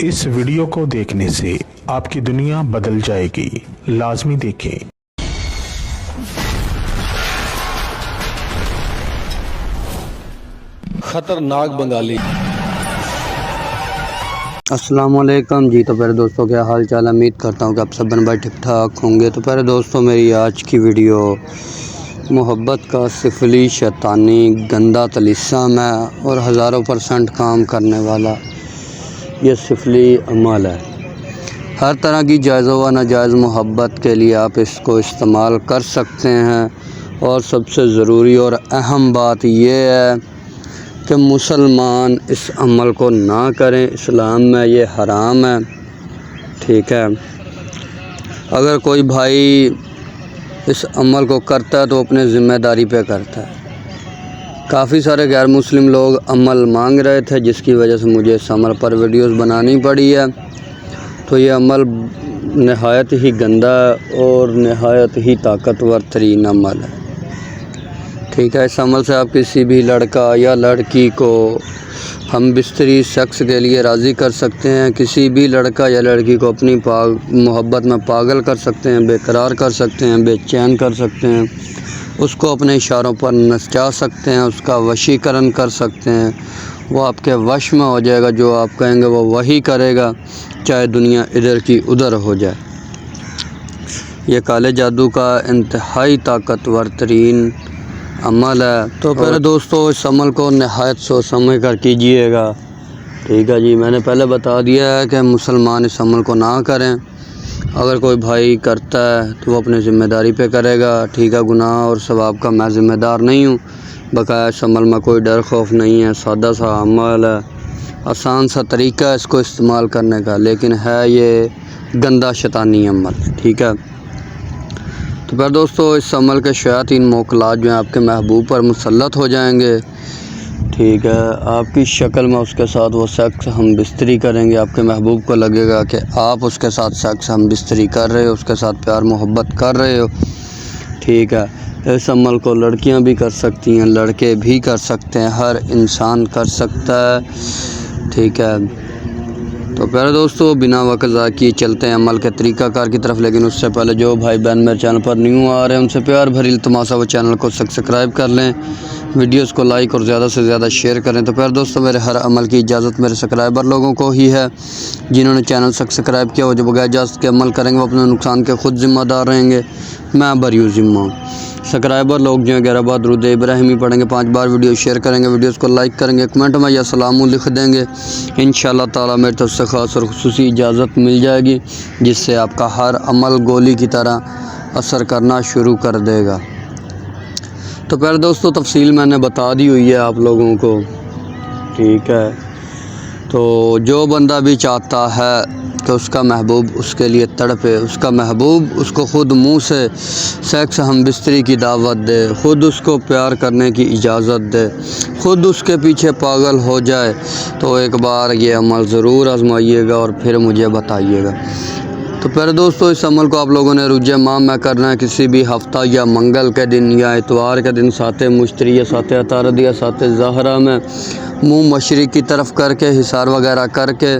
اس video کو دیکھنے سے آپ کی دنیا بدل جائے گی، لازمی دیکھیں۔ خطرناک بنگالی۔ السلام علیکم جی۔ تو پہلے دوستوں کیا حال چال، امید کرتا ہوں کہ آپ سب بن بھائی ٹھیک ٹھاک ہوں گے۔ تو پہلے دوستوں میری آج کی ویڈیو محبت کا سفلی شیطانی گندا طلسم ہے اور ہزاروں % کام کرنے والا یہ سفلی عمل ہے۔ ہر طرح کی جائز و ناجائز محبت کے لیے آپ اس کو استعمال کر سکتے ہیں، اور سب سے ضروری اور اہم بات یہ ہے کہ مسلمان اس عمل کو نہ کریں، اسلام میں یہ حرام ہے، ٹھیک ہے۔ اگر کوئی بھائی اس عمل کو کرتا ہے تو اپنے ذمہ داری پہ کرتا ہے۔ کافی سارے غیر مسلم لوگ عمل مانگ رہے تھے، جس کی وجہ سے مجھے اس عمل پر ویڈیوز بنانی پڑی ہے۔ تو یہ عمل نہایت ہی گندا اور نہایت ہی طاقتور ترین عمل ہے، ٹھیک ہے۔ اس عمل سے آپ کسی بھی لڑکا یا لڑکی کو ہم بستری سیکس کے لیے راضی کر سکتے ہیں، کسی بھی لڑکا یا لڑکی کو اپنی محبت میں پاگل کر سکتے ہیں، بے قرار کر سکتے ہیں، بے چین کر سکتے ہیں، اس کو اپنے اشاروں پر نچا سکتے ہیں، اس کا وشیکرن کر سکتے ہیں۔ وہ آپ کے وش میں ہو جائے گا، جو آپ کہیں گے وہ وہی کرے گا، چاہے دنیا ادھر کی ادھر ہو جائے۔ یہ کالے جادو کا انتہائی طاقتور ترین عمل ہے۔ تو پہلے دوستو اس عمل کو نہایت سوچ سمجھ کر کیجئے گا، ٹھیک ہے جی۔ میں نے پہلے بتا دیا ہے کہ مسلمان اس عمل کو نہ کریں۔ اگر کوئی بھائی کرتا ہے تو وہ اپنی ذمہ داری پہ کرے گا، ٹھیک ہے۔ گناہ اور ثواب کا میں ذمہ دار نہیں ہوں، بقایا اس عمل میں کوئی ڈر خوف نہیں ہے، سادہ سا عمل ہے، آسان سا طریقہ ہے اس کو استعمال کرنے کا، لیکن ہے یہ گندا شیطانی عمل، ٹھیک ہے۔ تو پھر دوستو اس عمل کے شیاطین موکلات جو ہیں آپ کے محبوب پر مسلط ہو جائیں گے، ٹھیک ہے۔ آپ کی شکل میں اس کے ساتھ وہ سیکس ہم بستری کریں گے، آپ کے محبوب کو لگے گا کہ آپ اس کے ساتھ سیکس ہم بستری کر رہے ہو، اس کے ساتھ پیار محبت کر رہے ہو، ٹھیک ہے۔ اس عمل کو لڑکیاں بھی کر سکتی ہیں، لڑکے بھی کر سکتے ہیں، ہر انسان کر سکتا ہے، ٹھیک ہے۔ تو پیارے دوستو بنا وقت ضائع کیے چلتے ہیں عمل کے طریقہ کار کی طرف، لیکن اس سے پہلے جو بھائی بہن میرے چینل پر نیو آ رہے ہیں ان سے پیار بھری التماس ہے وہ چینل کو سبسکرائب کر لیں، ویڈیوز کو لائک اور زیادہ سے زیادہ شیئر کریں۔ تو پیارے دوستو میرے ہر عمل کی اجازت میرے سبسکرائبر لوگوں کو ہی ہے، جنہوں نے چینل سبسکرائب کیا وہ جو بغیر اجازت کے عمل کریں گے وہ اپنے نقصان کے خود ذمہ دار رہیں گے، میں بریو ذمہ ہوں۔ سبسکرائبر لوگ جو ہیں 11 بار درود ابراہیمی پڑھیں گے، 5 بار ویڈیو شیئر کریں گے، ویڈیوز کو لائک کریں گے، کمنٹ میں یا سلام لکھ دیں گے، انشاءاللہ تعالی میری طرف سے خاص اور خصوصی اجازت مل جائے گی، جس سے آپ کا ہر عمل گولی کی طرح اثر کرنا شروع کر دے گا۔ تو پہلے دوستو تفصیل میں نے بتا دی ہوئی ہے آپ لوگوں کو، ٹھیک ہے۔ تو جو بندہ بھی چاہتا ہے کہ اس کا محبوب اس کے لیے تڑپے، اس کا محبوب اس کو خود منہ سے سیکس ہم بستری کی دعوت دے، خود اس کو پیار کرنے کی اجازت دے، خود اس کے پیچھے پاگل ہو جائے، تو ایک بار یہ عمل ضرور آزمائیے گا اور پھر مجھے بتائیے گا۔ تو پہلے دوستو اس عمل کو آپ لوگوں نے رجے ماہ میں کرنا ہے، کسی بھی ہفتہ یا منگل کے دن یا اتوار کے دن، ساتھ مشتری یا ساتھ عطارد یا ساتھ ظاہرہ میں منہ مشرق کی طرف کر کے حصار وغیرہ کر کے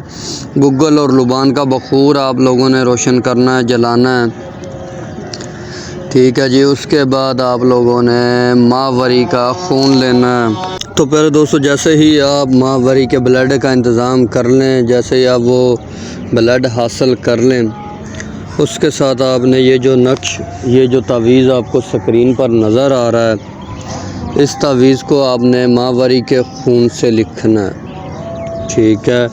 گگل اور لبان کا بخور آپ لوگوں نے روشن کرنا ہے، جلانا ہے، ٹھیک ہے جی۔ اس کے بعد آپ لوگوں نے ماہواری کا خون لینا ہے۔ تو پہلے دوستو جیسے ہی آپ ماہواری کے بلڈ کا انتظام کر لیں، جیسے ہی آپ وہ بلڈ حاصل کر لیں، اس کے ساتھ آپ نے یہ جو نقش، یہ جو تعویذ آپ کو سکرین پر نظر آ رہا ہے، اس تعویذ کو آپ نے ماہواری کے خون سے لکھنا ہے، ٹھیک ہے۔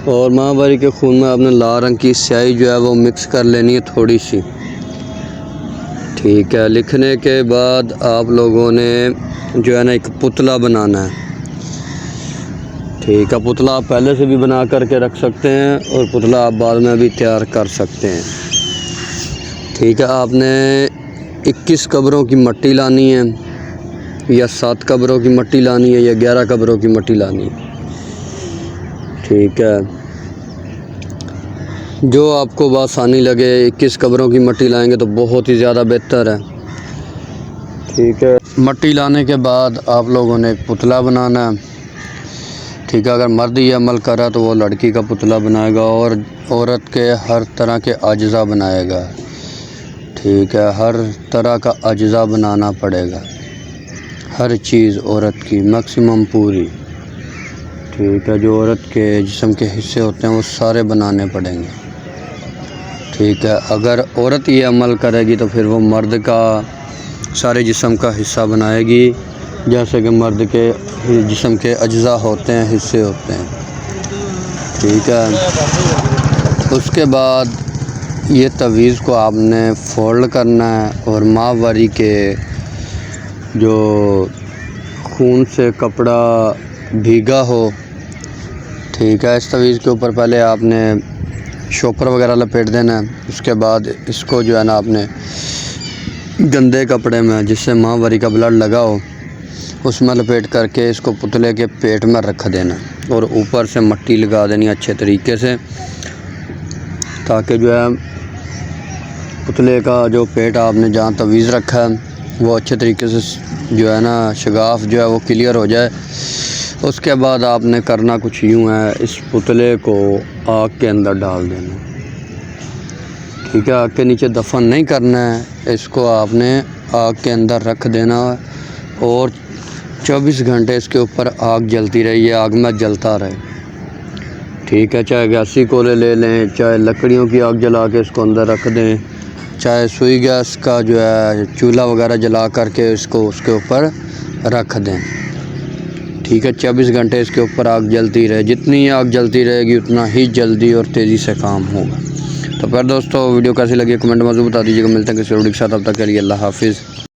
اور ماہواری کے خون میں آپ نے لال رنگ کی سیاہی جو ہے وہ مکس کر لینی ہے تھوڑی سی، ٹھیک ہے۔ لکھنے کے بعد آپ لوگوں نے جو ہے نا ایک پتلا بنانا ہے، ٹھیک ہے۔ پتلا آپ پہلے سے بھی بنا کر کے رکھ سکتے ہیں اور پتلا آپ بعد میں بھی تیار کر سکتے ہیں، ٹھیک ہے۔ آپ نے 21 قبروں کی مٹی لانی ہے، یا 7 قبروں کی مٹی لانی ہے، یا 11 قبروں کی مٹی لانی ہے، ٹھیک ہے۔ جو آپ کو بآسانی لگے، 21 قبروں کی مٹی لائیں گے تو بہت ہی زیادہ بہتر ہے، ٹھیک ہے۔ مٹی لانے کے بعد آپ لوگوں نے ایک پتلا بنانا ہے، ٹھیک ہے، اگر مرد یہ عمل کرا تو وہ لڑکی کا پتلا بنائے گا اور عورت کے ہر طرح کے اجزاء بنائے گا، ٹھیک ہے، ہر طرح کا اجزاء بنانا پڑے گا، ہر چیز عورت کی میکسیمم پوری، ٹھیک ہے، جو عورت کے جسم کے حصے ہوتے ہیں وہ سارے بنانے پڑیں گے، ٹھیک ہے۔ اگر عورت یہ عمل کرے گی تو پھر وہ مرد کا سارے جسم کا حصہ بنائے گی، جیسے کہ مرد کے جسم کے اجزاء ہوتے ہیں، حصے ہوتے ہیں، ٹھیک ہے۔ اس کے بعد یہ تعویذ کو آپ نے فولڈ کرنا ہے اور ماہواری کے جو خون سے کپڑا بھیگا ہو، ٹھیک ہے، اس تعویذ کے اوپر پہلے آپ نے شوپر وغیرہ لپیٹ دینا ہے۔ اس کے بعد اس کو جو ہے نا آپ نے گندے کپڑے میں جس سے ماہواری کا بلڈ لگا ہو اس میں لپیٹ کر کے اس کو پتلے کے پیٹ میں رکھ دینا اور اوپر سے مٹی لگا دینی اچھے طریقے سے، تاکہ جو ہے پتلے کا جو پیٹ آپ نے جہاں تعویذ رکھا ہے وہ اچھے طریقے سے جو ہے نا شگاف جو ہے وہ کلیئر ہو جائے۔ اس کے بعد آپ نے کرنا کچھ یوں ہے، اس پتلے کو آگ کے اندر ڈال دینا، ٹھیک ہے، آگ کے نیچے دفن نہیں کرنا ہے، اس کو آپ نے آگ کے اندر رکھ دینا اور 24 گھنٹے اس کے اوپر آگ جلتی رہے، یہ آگ میں جلتا رہے، ٹھیک ہے، چاہے گیسی کولے لے لیں، چاہے لکڑیوں کی آگ جلا کے اس کو اندر رکھ دیں، چاہے سوئی گیس کا جو ہے چولہا وغیرہ جلا کر کے اس کو اس کے اوپر رکھ دیں، ٹھیک ہے، 24 گھنٹے اس کے اوپر آگ جلتی رہے، جتنی آگ جلتی رہے گی اتنا ہی جلدی اور تیزی سے کام ہوگا۔ تو پھر دوستو ویڈیو کیسی لگی کمنٹ میں ضرور بتا دیجیے گا، ملتے ہیں کسی ویڈیو کے ساتھ، تب تک کے لیے اللہ حافظ۔